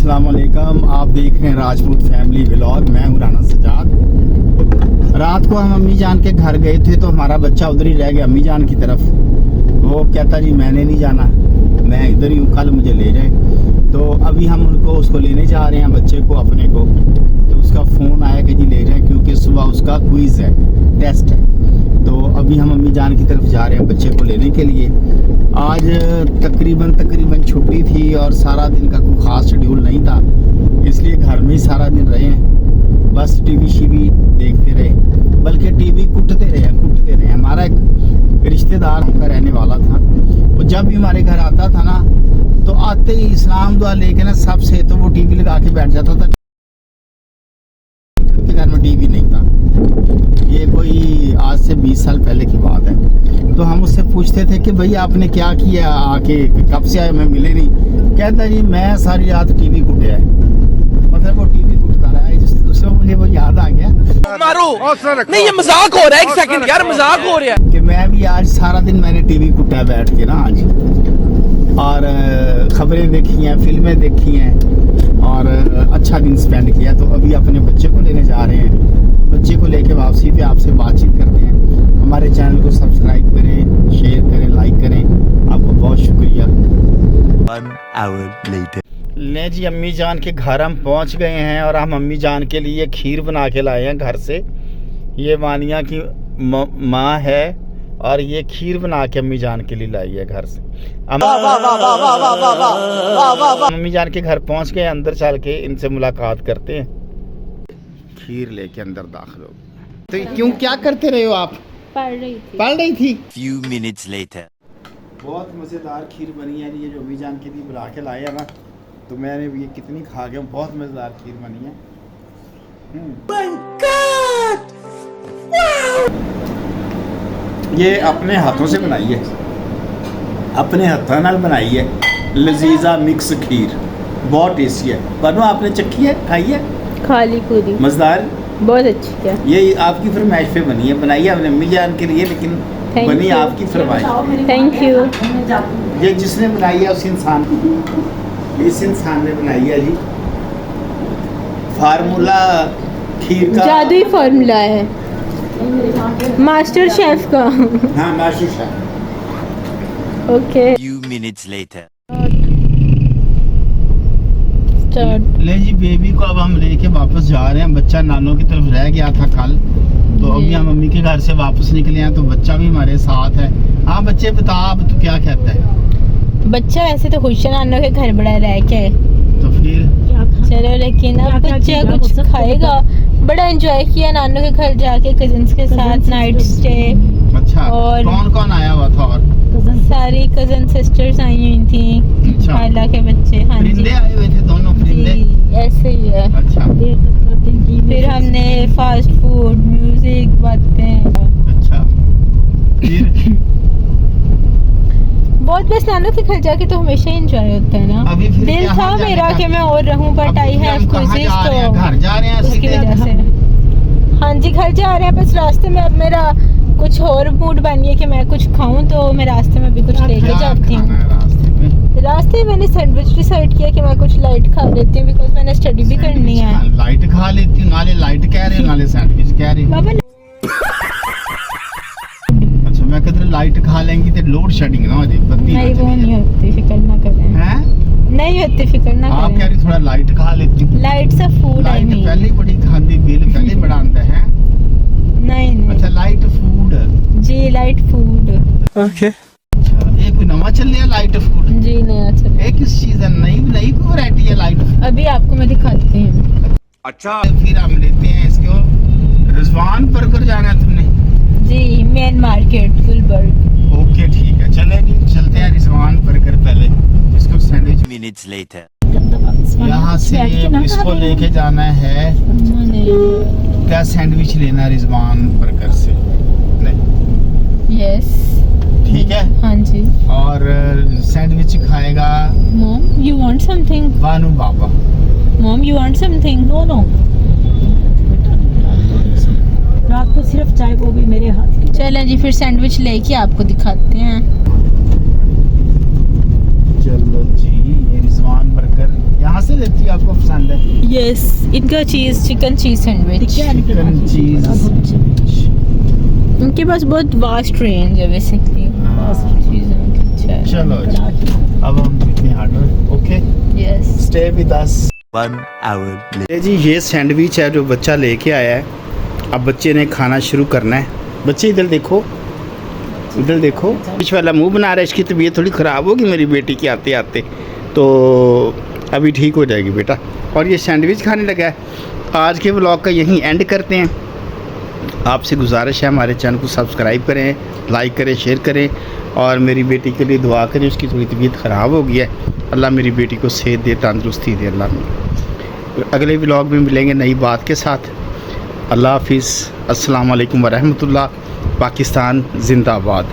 अस्सलाम वालेकुम। आप देख रहे हैं राजपूत फैमिली व्लॉग। मैं हूं राना सजाद। रात को हम अम्मी जान के घर गए थे तो हमारा बच्चा उधर ही रह गया अम्मी जान की तरफ। वो कहता जी मैंने नहीं जाना, मैं इधर ही हूँ, कल मुझे ले जाए। तो अभी हम उसको लेने जा रहे हैं, बच्चे को अपने को। तो उसका फ़ोन आया कि जी ले जाएं क्योंकि सुबह उसका क्विज़ है, टेस्ट है। तो अभी हम अम्मी जान की तरफ जा रहे हैं बच्चे को लेने के लिए। आज तकरीबन छुट्टी थी और सारा दिन का कोई ख़ास शेड्यूल नहीं था, इसलिए घर में ही सारा दिन रहे हैं। बस टीवी शीवी देखते रहे, बल्कि टीवी कुटते रहे। हमारा एक रिश्तेदार का रहने वाला था, वो जब भी हमारे घर आता था ना तो आते ही इस्लाम दुआ लेके ना सबसे तो वो टीवी लगा के बैठ जाता था। घर में टीवी नहीं था, ये कोई आज से 20 साल पहले की बात है। तो हम उससे पूछते थे कि भैया आपने क्या किया आके, कब से आए, मैं मिले नहीं। कहता जी मैं सारी रात टीवी कुटे है। मतलब वो टीवी कुटता रहा है। उससे मुझे वो याद आ गया, मारो नहीं, ये मजाक हो रहा है। एक सेकंड यार, मजाक हो रहा है कि मैं भी आज सारा दिन मैंने टीवी कुटा बैठ के ना आज, और खबरें देखी हैं, फिल्में देखी हैं और अच्छा दिन स्पेंड किया। तो अभी अपने बच्चे को लेने जा रहे हैं। बच्चे को लेके वापसी पे आपसे बातचीत करते हैं। हमारे चैनल को सब्सक्राइब करें, शेयर करें, लाइक करें। आपको बहुत शुक्रिया। 1 hour later. ले जी अम्मी जान के घर हम पहुंच गए हैं और हम अम्मी जान के लिए खीर बना के लाए हैं घर से। ये वानिया की माँ है और ये खीर बना के अम्मी जान के लिए लाई है घर से। अम्मी जान के घर पहुंच गए, अंदर चल के इनसे मुलाकात करते हैं। खीर लेके अंदर दाखिल हो। तो क्यों, क्या करते रहे हो आप? पढ़ रही थी। Few minutes later. बहुत मज़ेदार खीर बनी है। ये जो अम्मी जान के लिए बुला के लाए हैं ना, तो मैंने ये कितनी खा गया। बहुत मज़ेदार खीर बनी है। ये अपने हाथों से बनाई है, अपने हाथों नाल बनाई है। लजीजा मिक्स खीर बहुत टेस्टी है। बनो आपने चखी है, खाई है? खा ली पूरी, मज़ेदार, बहुत अच्छी है। ये आपकी फरमाइश पे बनी है, बनाई है अपने अम्मी जान के लिए, लेकिन बनी आपकी फरमाइश पे। Thank you. ये जिसने बनाई है उस इंसान, इस इंसान ने बनाई है जी। फार्मूला खीर का जादुई फार्मूला है, मास्टर शेफ का। हाँ, master chef. Okay Few minutes later. Start. ले जी बेबी को अब हम लेके वापस जा रहे हैं। बच्चा नानों की तरफ रह गया था कल, तो अभी हम मम्मी के घर से वापस निकले हैं। तो बच्चा भी हमारे साथ है। हाँ बच्चे बता, अब तू क्या कहता है? बच्चा ऐसे तो खुश है नानों के घर बड़ा रह के, तो फिर चलो लेकिन अब बच्चा कुछ खाएगा। बड़ा एंजॉय किया नानों के घर जाके, कजिन्स के साथ नाइट स्टे। अच्छा, और कौन कौन आया हुआ था? और सारी कजन सिस्टर्स आई हुई थी, अच्छा, खाला के बच्चे। हाँ जी, परिंदे आए हुए थे, दोनों परिंदे। जी ऐसे ही है। अच्छा, फिर हमने फास्ट फूड, म्यूजिक, बातें। अच्छा, फिर बहुत बस नानों के घर जाके तो हमेशा एंजॉय होता है ना। अभी फिर दिल क्या था जाने मेरा का? कि मैं और रहूं, बट आई अभी हैव हम कहाँ क्विज़ेस, जा रहे हैं? तो घर जा रहे हैं उसकी सीधे? वजह से। हाँ जी, घर जा रहे हैं। बस रास्ते में अब मेरा कुछ और मूड बन गया कि मैं कुछ खाऊं, तो मैं रास्ते में भी कुछ लेके क्या जाती खाना हूँ। है रास्ते में? रास्ते में मैंने सैंडविच डिसाइड किया कि मैं कुछ लाइट खा लेती हूँ, बिकॉज मैंने स्टडी भी करनी है। लाइट खा लेती हूँ, नाले लाइट कह रहे हो, नाले सैंडविच कह रहे हो। बाबा अच्छा, मैं कहते लाइट खा लेंगी तो लोड शेडिंग ना हो जाए, बत्ती ना नहीं, वो चली नहीं जाए। होती, फिक्र ना करें। हैं? नहीं होती, फिक्र ना आप कह करें। रही थोड़ा लाइट खा लेती हूँ। लाइट सा फूड आई लाइट मीन। पहले ही बड़ी खाती, बिल पहले ही बड़ा आता है। नहीं नहीं अच्छा, लाइट फूड। जी, लाइट फूड। Okay. अच्छा, ये कोई नवा चल रहा है लाइट फूड? जी नया चल। ये किस चीज है? नई कोई वैरायटी है लाइट फूड? अभी आपको मैं दिखाती हूँ। अच्छा. फिर हम लेते हैं इसको। रिजवान बर्गर जाना है तुमने? जी, मेन मार्केट गुलबर्ग। ओके ठीक है, चलेगी, चलते हैं रिजवान बर्गर पहले, इसको सैंडविच। Minutes later. यहाँ से इसको लेके जाना है। क्या सैंडविच लेना है रिजवान बर्गर से? नहीं, यस ठीक है। हाँ जी। और सैंडविच खाएगा मॉम यू वांट समथिंग? बानू बाबा। Mom you want something? No no, रात को सिर्फ चाय, वो भी मेरे हाथ की। चलें जी, फिर सैंडविच लेके आपको दिखाते हैं। चलो जी, ये रिजवान बर्गर यहाँ से लेती है यस इनका चीज़ चिकन चीज़ सैंडविच क्या है इनके चिकन पास? चीज बड़ा बहुत अच्छा। उनके पास बहुत वास्ट रेंज है बेसिकली चीज़ों की। अच्छा चलो जी, बड़ा अच्छा। अब हम देते हैं order. Okay, yes stay with us. 1 hour later. जी ये सैंडविच है जो बच्चा लेके आया है। अब बच्चे ने खाना शुरू करना है। बच्चे इधर देखो, इधर देखो, बीच वाला मुंह बना रहा है। इसकी तबीयत थोड़ी ख़राब होगी मेरी बेटी की आते आते, तो अभी ठीक हो जाएगी बेटा। और ये सैंडविच खाने लगा है। आज के व्लॉग का यहीं एंड करते हैं। आपसे गुजारिश है हमारे चैनल को सब्सक्राइब करें, लाइक करें, शेयर करें और मेरी बेटी के लिए दुआ करें। उसकी थोड़ी तबीयत ख़राब हो गई है। अल्लाह मेरी बेटी को सेहत दे, तंदुरुस्ती दे अल्लाह में। अगले व्लॉग में मिलेंगे नई बात के साथ। अल्लाह हाफिज़। अस्सलाम वालेकुम वरहमतुल्लाह। पाकिस्तान जिंदाबाद।